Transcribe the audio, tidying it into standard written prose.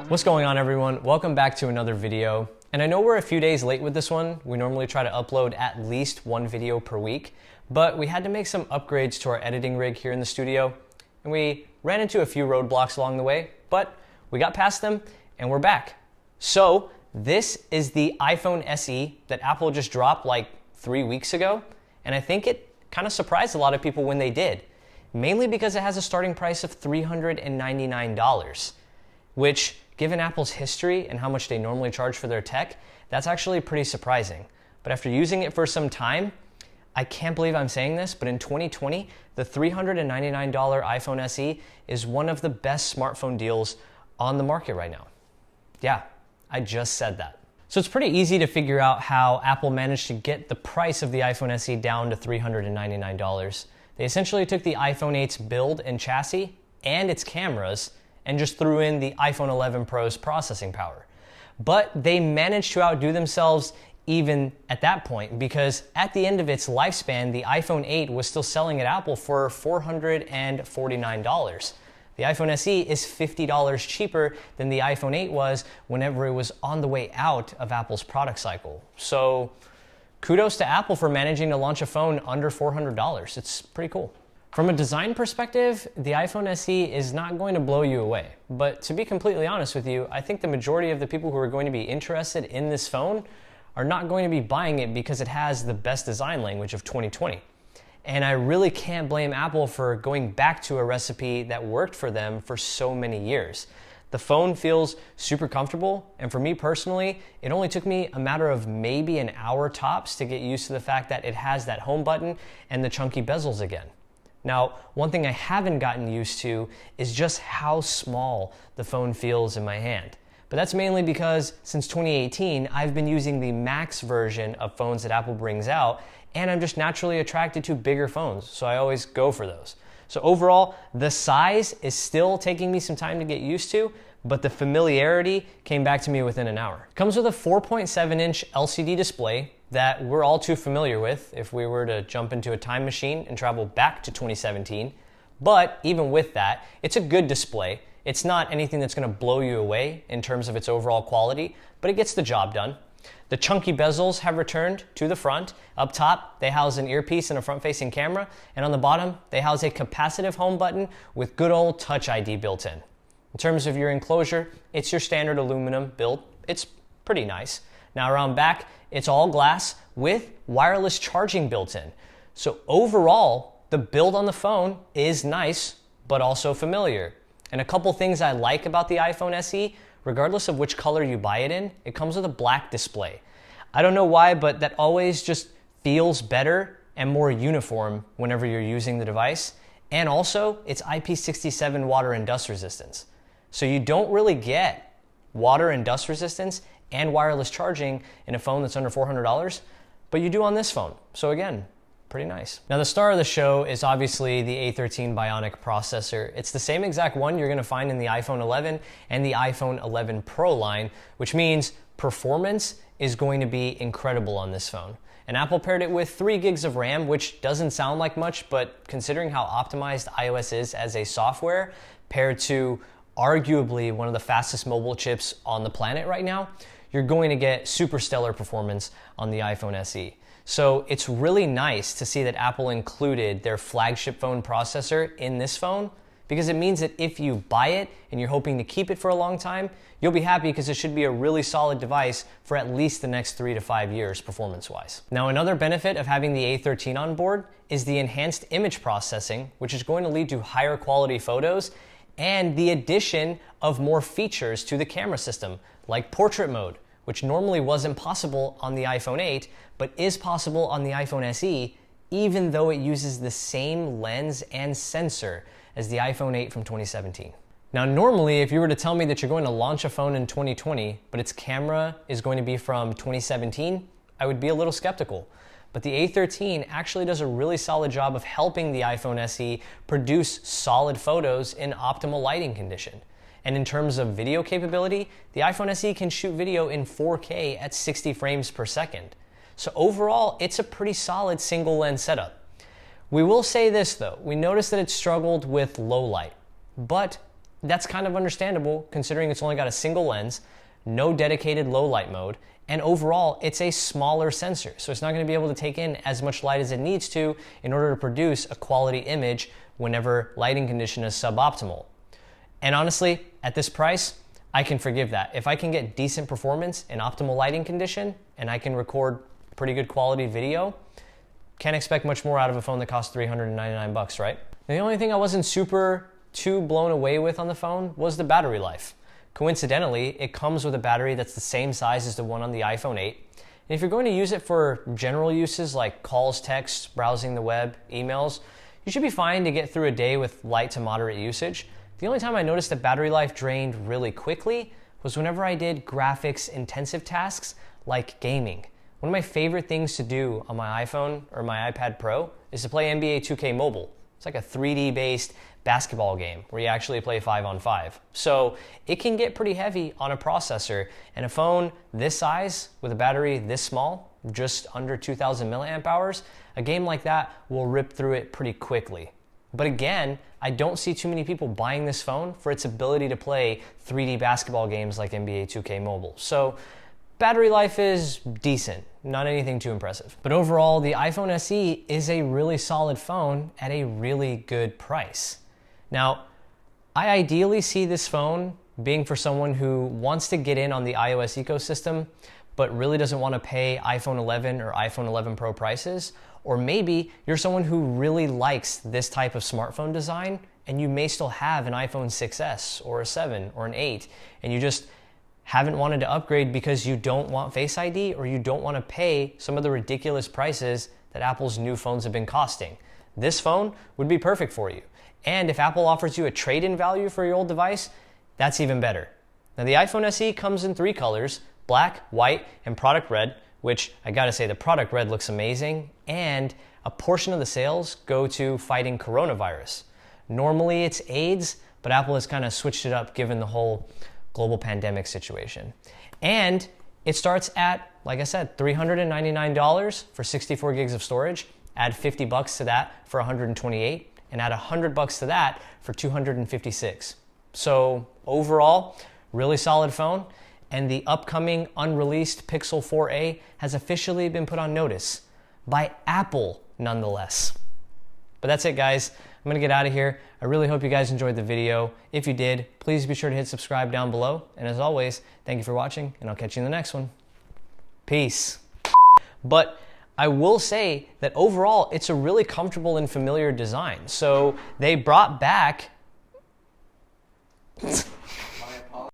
What's going on, everyone? Welcome back to another video. And I know we're a few days late with this one. We normally try to upload at least one video per week, but we had to make some upgrades to our editing rig here in the studio, and we ran into a few roadblocks along the way, but we got past them and we're back. So this is the iPhone SE that Apple just dropped like 3 weeks ago, and I think it kind of surprised a lot of people when they did, mainly because it has a starting price of $399, which, given Apple's history and how much they normally charge for their tech, that's actually pretty surprising. But after using it for some time, I can't believe I'm saying this, but in 2020, the $399 iPhone SE is one of the best smartphone deals on the market right now. Yeah, I just said that. So it's pretty easy to figure out how Apple managed to get the price of the iPhone SE down to $399. They essentially took the iPhone 8's build and chassis and its cameras and just threw in the iPhone 11 Pro's processing power. But they managed to outdo themselves even at that point, because at the end of its lifespan, the iPhone 8 was still selling at Apple for $449. The iPhone SE is $50 cheaper than the iPhone 8 was whenever it was on the way out of Apple's product cycle. So kudos to Apple for managing to launch a phone under $400. It's pretty cool. From a design perspective, the iPhone SE is not going to blow you away. But to be completely honest with you, I think the majority of the people who are going to be interested in this phone are not going to be buying it because it has the best design language of 2020. And I really can't blame Apple for going back to a recipe that worked for them for so many years. The phone feels super comfortable, and for me personally, it only took me a matter of maybe an hour tops to get used to the fact that it has that home button and the chunky bezels again. Now, one thing I haven't gotten used to is just how small the phone feels in my hand. But that's mainly because since 2018, I've been using the Max version of phones that Apple brings out, and I'm just naturally attracted to bigger phones, so I always go for those. So overall, the size is still taking me some time to get used to, but the familiarity came back to me within an hour. It comes with a 4.7-inch LCD display that we're all too familiar with if we were to jump into a time machine and travel back to 2017. But even with that, it's a good display. It's not anything that's going to blow you away in terms of its overall quality, but it gets the job done. The chunky bezels have returned to the front. Up top, they house an earpiece and a front-facing camera, and on the bottom, they house a capacitive home button with good old Touch ID built in. In terms of your enclosure, it's your standard aluminum build. It's pretty nice. Now around back, it's all glass with wireless charging built in. So overall, the build on the phone is nice, but also familiar. And a couple things I like about the iPhone SE, regardless of which color you buy it in, it comes with a black display. I don't know why, but that always just feels better and more uniform whenever you're using the device. And also, it's IP67 water and dust resistance. So you don't really get water and dust resistance and wireless charging in a phone that's under $400, but you do on this phone. So again, pretty nice. Now the star of the show is obviously the A13 Bionic processor. It's the same exact one you're gonna find in the iPhone 11 and the iPhone 11 Pro line, which means performance is going to be incredible on this phone. And Apple paired it with 3 gigs of RAM, which doesn't sound like much, but considering how optimized iOS is as a software, paired to arguably one of the fastest mobile chips on the planet right now, you're going to get super stellar performance on the iPhone SE. So it's really nice to see that Apple included their flagship phone processor in this phone, because it means that if you buy it and you're hoping to keep it for a long time, you'll be happy because it should be a really solid device for at least the next 3 to 5 years performance-wise. Now another benefit of having the A13 on board is the enhanced image processing, which is going to lead to higher quality photos and the addition of more features to the camera system, like portrait mode, which normally wasn't possible on the iPhone 8, but is possible on the iPhone SE, even though it uses the same lens and sensor as the iPhone 8 from 2017. Now, normally, if you were to tell me that you're going to launch a phone in 2020, but its camera is going to be from 2017, I would be a little skeptical. But the A13 actually does a really solid job of helping the iPhone SE produce solid photos in optimal lighting condition. And in terms of video capability, the iPhone SE can shoot video in 4K at 60 frames per second. So overall, it's a pretty solid single lens setup. We will say this though, we noticed that it struggled with low light, but That's kind of understandable considering it's only got a single lens, no dedicated low light mode, and overall it's a smaller sensor. So it's not going to be able to take in as much light as it needs to in order to produce a quality image whenever lighting condition is suboptimal. And honestly, at this price, I can forgive that. If I can get decent performance in optimal lighting condition and I can record pretty good quality video, can't expect much more out of a phone that costs $399, right? The only thing I wasn't too blown away with on the phone was the battery life. Coincidentally, it comes with a battery that's the same size as the one on the iPhone 8. And if you're going to use it for general uses like calls, texts, browsing the web, emails, you should be fine to get through a day with light to moderate usage. The only time I noticed that battery life drained really quickly was whenever I did graphics intensive tasks like gaming. One of my favorite things to do on my iPhone or my iPad Pro is to play NBA 2K Mobile. It's like a 3D based basketball game where you actually play 5-on-5. So it can get pretty heavy on a processor, and a phone this size with a battery this small, just under 2000 milliamp hours, a game like that will rip through it pretty quickly. But again, I don't see too many people buying this phone for its ability to play 3D basketball games like NBA 2K Mobile. So battery life is decent, not anything too impressive. But overall, the iPhone SE is a really solid phone at a really good price. Now, I ideally see this phone being for someone who wants to get in on the iOS ecosystem, but really doesn't want to pay iPhone 11 or iPhone 11 Pro prices. Or maybe you're someone who really likes this type of smartphone design and you may still have an iPhone 6S or a 7 or an 8 and you just haven't wanted to upgrade because you don't want Face ID or you don't want to pay some of the ridiculous prices that Apple's new phones have been costing. This phone would be perfect for you. And if Apple offers you a trade-in value for your old device, that's even better. Now the iPhone SE comes in 3 colors, black, white, and product red, which I gotta say the product red looks amazing, and a portion of the sales go to fighting coronavirus. Normally it's AIDS, but Apple has kind of switched it up given the whole global pandemic situation. And it starts at, like I said, $399 for 64 gigs of storage, add $50 to that for 128, and add $100 to that for 256. So overall, really solid phone, and the upcoming unreleased Pixel 4a has officially been put on notice by Apple nonetheless. But that's it, guys. I'm gonna get out of here. I really hope you guys enjoyed the video. If you did, please be sure to hit subscribe down below. And as always, thank you for watching, and I'll catch you in the next one. Peace. But I will say that overall, it's a really comfortable and familiar design. So they brought back